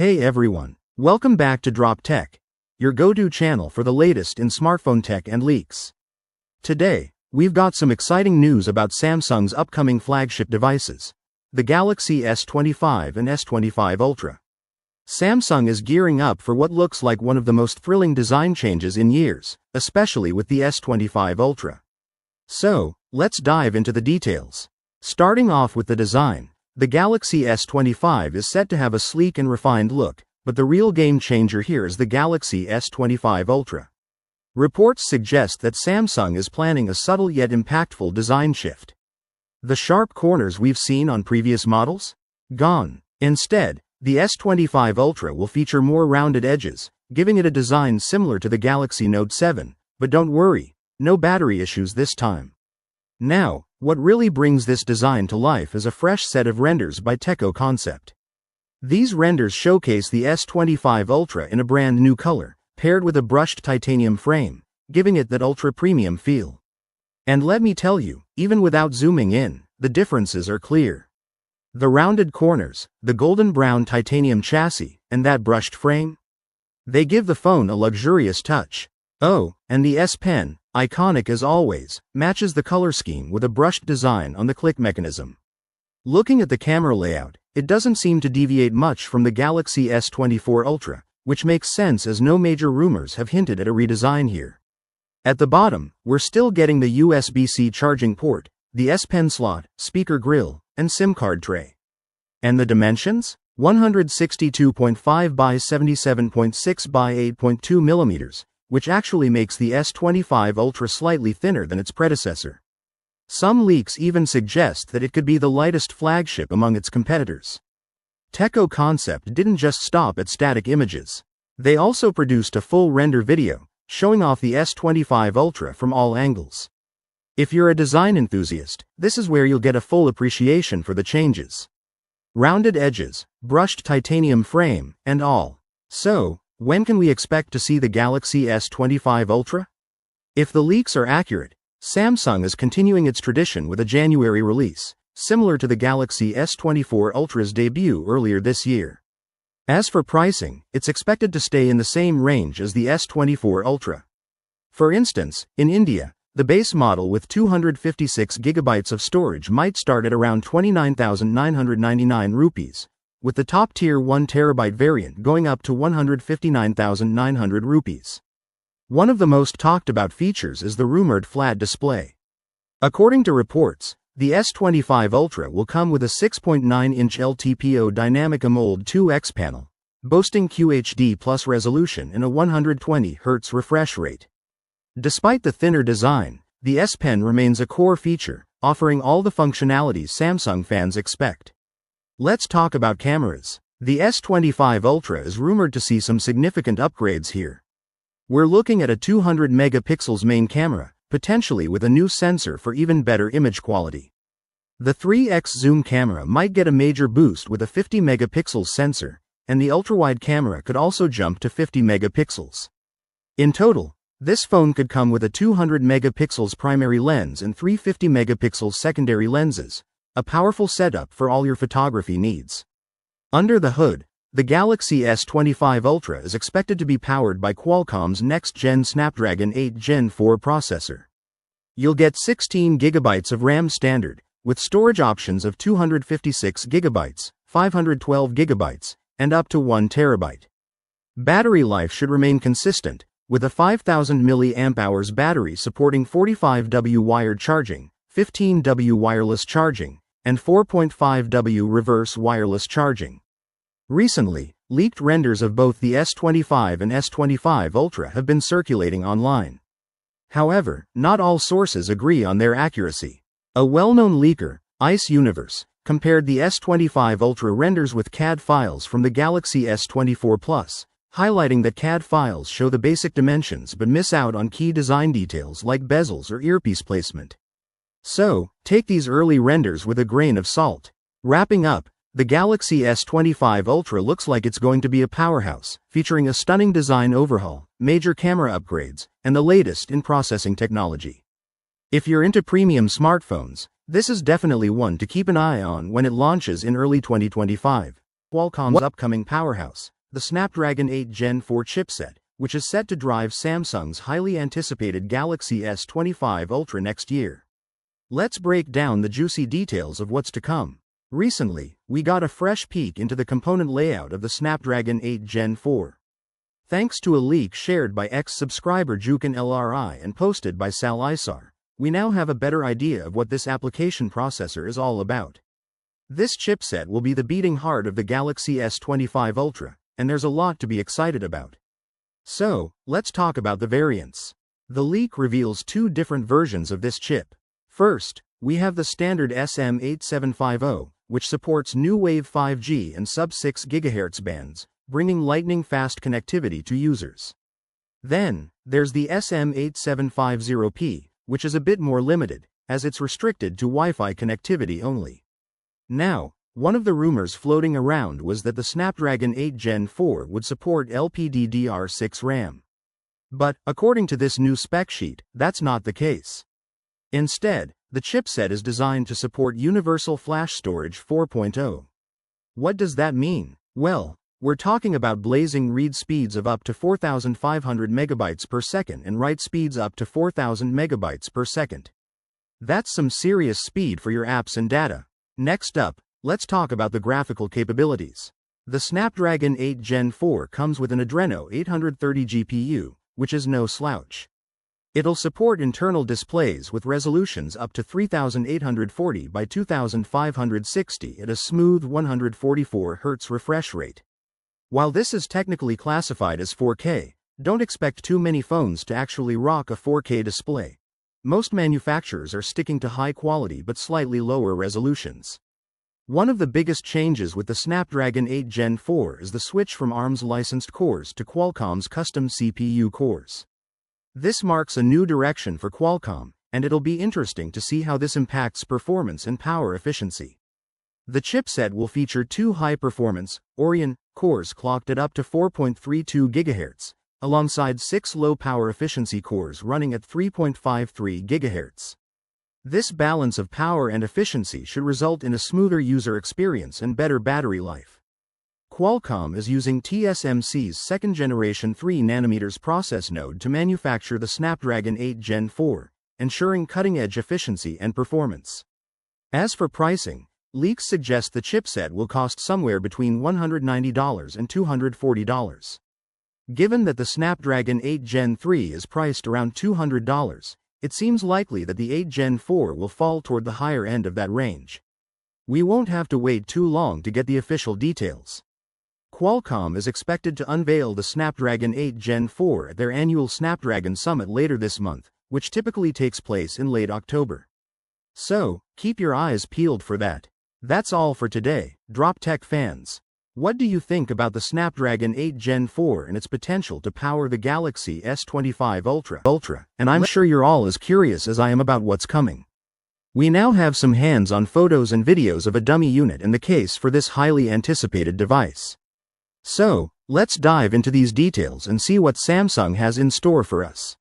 Hey everyone, welcome back to Drop Tech, your go-to channel for the latest in smartphone tech and leaks. Today, we've got some exciting news about Samsung's upcoming flagship devices, the Galaxy S25 and S25 Ultra. Samsung is gearing up for what looks like one of the most thrilling design changes in years, especially with the S25 Ultra. So, let's dive into the details. Starting off with the design, the Galaxy S25 is set to have a sleek and refined look, but the real game changer here is the Galaxy S25 Ultra. Reports suggest that Samsung is planning a subtle yet impactful design shift. The sharp corners we've seen on previous models? Gone. Instead, the S25 Ultra will feature more rounded edges, giving it a design similar to the Galaxy Note 7, but don't worry, no battery issues this time. Now, what really brings this design to life is a fresh set of renders by Techo Concept. These renders showcase the S25 Ultra in a brand new color, paired with a brushed titanium frame, giving it that ultra-premium feel. And let me tell you, even without zooming in, the differences are clear. The rounded corners, the golden brown titanium chassis, and that brushed frame? They give the phone a luxurious touch. Oh, and the S Pen, iconic as always, matches the color scheme with a brushed design on the click mechanism. Looking at the camera layout, it doesn't seem to deviate much from the Galaxy S24 Ultra, which makes sense as no major rumors have hinted at a redesign here. At the bottom, we're still getting the USB-C charging port, the S Pen slot, speaker grille, and SIM card tray. And the dimensions? 162.5 by 77.6 by 8.2 millimeters, which actually makes the S25 Ultra slightly thinner than its predecessor. Some leaks even suggest that it could be the lightest flagship among its competitors. Techo Concept didn't just stop at static images. They also produced a full render video, showing off the S25 Ultra from all angles. If you're a design enthusiast, this is where you'll get a full appreciation for the changes. Rounded edges, brushed titanium frame, and all. So, when can we expect to see the Galaxy S25 Ultra? If the leaks are accurate, Samsung is continuing its tradition with a January release, similar to the Galaxy S24 Ultra's debut earlier this year. As for pricing, it's expected to stay in the same range as the S24 Ultra. For instance, in India, the base model with 256GB of storage might start at around 29,999 rupees, with the top-tier 1TB variant going up to 159,900 rupees. One of the most talked-about features is the rumored flat display. According to reports, the S25 Ultra will come with a 6.9-inch LTPO Dynamic AMOLED 2X panel, boasting QHD+ resolution and a 120Hz refresh rate. Despite the thinner design, the S Pen remains a core feature, offering all the functionalities Samsung fans expect. Let's talk about cameras. The S25 Ultra is rumored to see some significant upgrades here. We're looking at a 200-megapixels main camera, potentially with a new sensor for even better image quality. The 3x zoom camera might get a major boost with a 50-megapixels sensor, and the ultrawide camera could also jump to 50 megapixels. In total, this phone could come with a 200-megapixels primary lens and three 50-megapixels secondary lenses, a powerful setup for all your photography needs. Under the hood, the Galaxy S25 Ultra is expected to be powered by Qualcomm's next-gen Snapdragon 8 Gen 4 processor. You'll get 16GB of RAM standard, with storage options of 256GB, 512GB, and up to 1TB. Battery life should remain consistent, with a 5000 mAh battery supporting 45W wired charging, 15W wireless charging, and 4.5W reverse wireless charging. Recently, leaked renders of both the S25 and S25 Ultra have been circulating online. However, not all sources agree on their accuracy. A well-known leaker, Ice Universe, compared the S25 Ultra renders with CAD files from the Galaxy S24 Plus, highlighting that CAD files show the basic dimensions but miss out on key design details like bezels or earpiece placement. So, take these early renders with a grain of salt. Wrapping up, the Galaxy S25 Ultra looks like it's going to be a powerhouse, featuring a stunning design overhaul, major camera upgrades, and the latest in processing technology. If you're into premium smartphones, this is definitely one to keep an eye on when it launches in early 2025. Qualcomm's upcoming powerhouse, the Snapdragon 8 Gen 4 chipset, which is set to drive Samsung's highly anticipated Galaxy S25 Ultra next year. Let's break down the juicy details of what's to come. Recently, we got a fresh peek into the component layout of the Snapdragon 8 Gen 4. Thanks to a leak shared by ex-subscriber Jukan LRI and posted by Sal Isar, we now have a better idea of what this application processor is all about. This chipset will be the beating heart of the Galaxy S25 Ultra, and there's a lot to be excited about. So, let's talk about the variants. The leak reveals two different versions of this chip. First, we have the standard SM8750, which supports new wave 5G and sub-6 GHz bands, bringing lightning-fast connectivity to users. Then, there's the SM8750P, which is a bit more limited, as it's restricted to Wi-Fi connectivity only. Now, one of the rumors floating around was that the Snapdragon 8 Gen 4 would support LPDDR6 RAM. But, according to this new spec sheet, that's not the case. Instead, the chipset is designed to support Universal Flash Storage 4.0. What does that mean? Well, we're talking about blazing read speeds of up to 4,500 megabytes per second and write speeds up to 4,000 megabytes per second. That's some serious speed for your apps and data. Next up, let's talk about the graphical capabilities. The Snapdragon 8 Gen 4 comes with an Adreno 830 GPU, which is no slouch. It'll support internal displays with resolutions up to 3840 by 2560 at a smooth 144 Hz refresh rate. While this is technically classified as 4K, don't expect too many phones to actually rock a 4K display. Most manufacturers are sticking to high quality but slightly lower resolutions. One of the biggest changes with the Snapdragon 8 Gen 4 is the switch from ARM's licensed cores to Qualcomm's custom CPU cores. This marks a new direction for Qualcomm, and it'll be interesting to see how this impacts performance and power efficiency. The chipset will feature two high-performance, Oryon, cores clocked at up to 4.32 GHz, alongside 6 low-power efficiency cores running at 3.53 GHz. This balance of power and efficiency should result in a smoother user experience and better battery life. Qualcomm is using TSMC's second-generation 3nm process node to manufacture the Snapdragon 8 Gen 4, ensuring cutting-edge efficiency and performance. As for pricing, leaks suggest the chipset will cost somewhere between $190 and $240. Given that the Snapdragon 8 Gen 3 is priced around $200, it seems likely that the 8 Gen 4 will fall toward the higher end of that range. We won't have to wait too long to get the official details. Qualcomm is expected to unveil the Snapdragon 8 Gen 4 at their annual Snapdragon Summit later this month, which typically takes place in late October. So, keep your eyes peeled for that. That's all for today, Drop Tech fans. What do you think about the Snapdragon 8 Gen 4 and its potential to power the Galaxy S25 Ultra? And I'm sure you're all as curious as I am about what's coming. We now have some hands-on photos and videos of a dummy unit and the case for this highly anticipated device. So, let's dive into these details and see what Samsung has in store for us.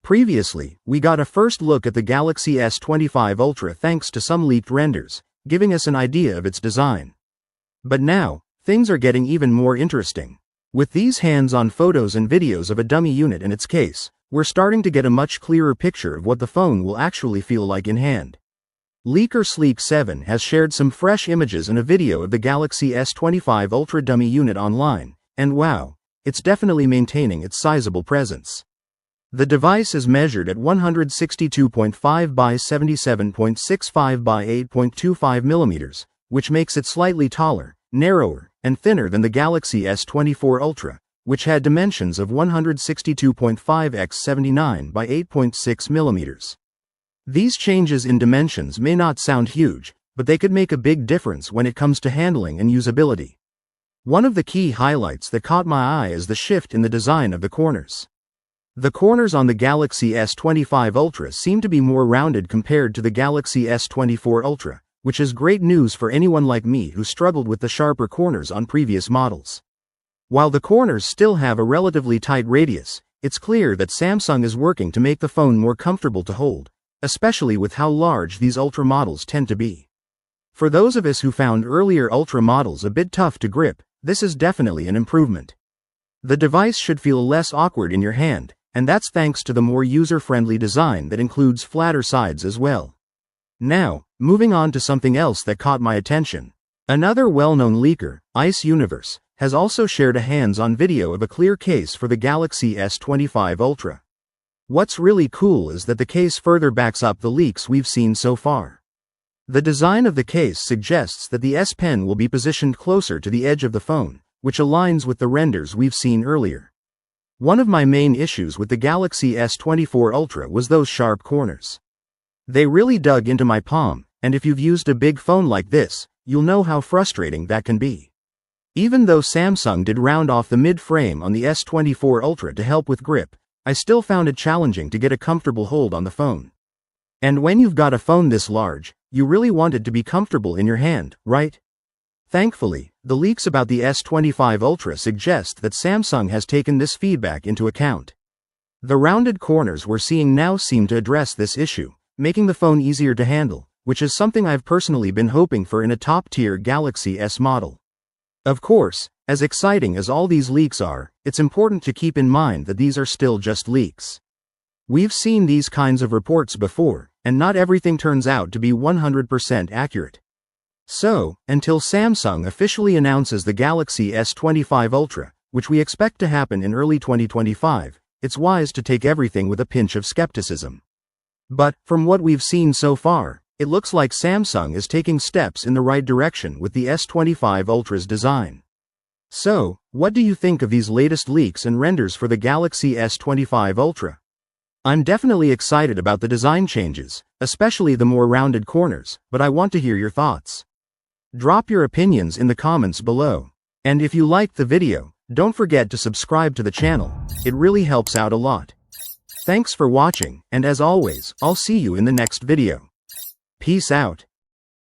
Previously, we got a first look at the Galaxy S25 Ultra thanks to some leaked renders, giving us an idea of its design. But now, things are getting even more interesting. With these hands-on photos and videos of a dummy unit and its case, we're starting to get a much clearer picture of what the phone will actually feel like in hand. Leaker Sleek7 has shared some fresh images and a video of the Galaxy S25 Ultra dummy unit online, and wow, it's definitely maintaining its sizable presence. The device is measured at 162.5 by 77.65 by 8.25 mm, which makes it slightly taller, narrower, and thinner than the Galaxy S24 Ultra, which had dimensions of 162.5 x 79 by 8.6 mm. These changes in dimensions may not sound huge, but they could make a big difference when it comes to handling and usability. One of the key highlights that caught my eye is the shift in the design of the corners. The corners on the Galaxy S25 Ultra seem to be more rounded compared to the Galaxy S24 Ultra, which is great news for anyone like me who struggled with the sharper corners on previous models. While the corners still have a relatively tight radius, it's clear that Samsung is working to make the phone more comfortable to hold, especially with how large these Ultra models tend to be. For those of us who found earlier Ultra models a bit tough to grip, this is definitely an improvement. The device should feel less awkward in your hand, and that's thanks to the more user-friendly design that includes flatter sides as well. Now, moving on to something else that caught my attention. Another well-known leaker, Ice Universe, has also shared a hands-on video of a clear case for the Galaxy S25 Ultra. What's really cool is that the case further backs up the leaks we've seen so far. The design of the case suggests that the S Pen will be positioned closer to the edge of the phone, which aligns with the renders we've seen earlier. One of my main issues with the Galaxy S24 Ultra was those sharp corners. They really dug into my palm, and if you've used a big phone like this, you'll know how frustrating that can be. Even though Samsung did round off the mid-frame on the S24 Ultra to help with grip, I still found it challenging to get a comfortable hold on the phone. And when you've got a phone this large, you really want it to be comfortable in your hand, right? Thankfully, the leaks about the S25 Ultra suggest that Samsung has taken this feedback into account. The rounded corners we're seeing now seem to address this issue, making the phone easier to handle, which is something I've personally been hoping for in a top-tier Galaxy S model. Of course, as exciting as all these leaks are, it's important to keep in mind that these are still just leaks. We've seen these kinds of reports before, and not everything turns out to be 100% accurate. So, until Samsung officially announces the Galaxy S25 Ultra, which we expect to happen in early 2025, it's wise to take everything with a pinch of skepticism. But, from what we've seen so far, it looks like Samsung is taking steps in the right direction with the S25 Ultra's design. So, what do you think of these latest leaks and renders for the Galaxy S25 Ultra? I'm definitely excited about the design changes, especially the more rounded corners, but I want to hear your thoughts. Drop your opinions in the comments below. And if you liked the video, don't forget to subscribe to the channel, it really helps out a lot. Thanks for watching, and as always, I'll see you in the next video. Peace out.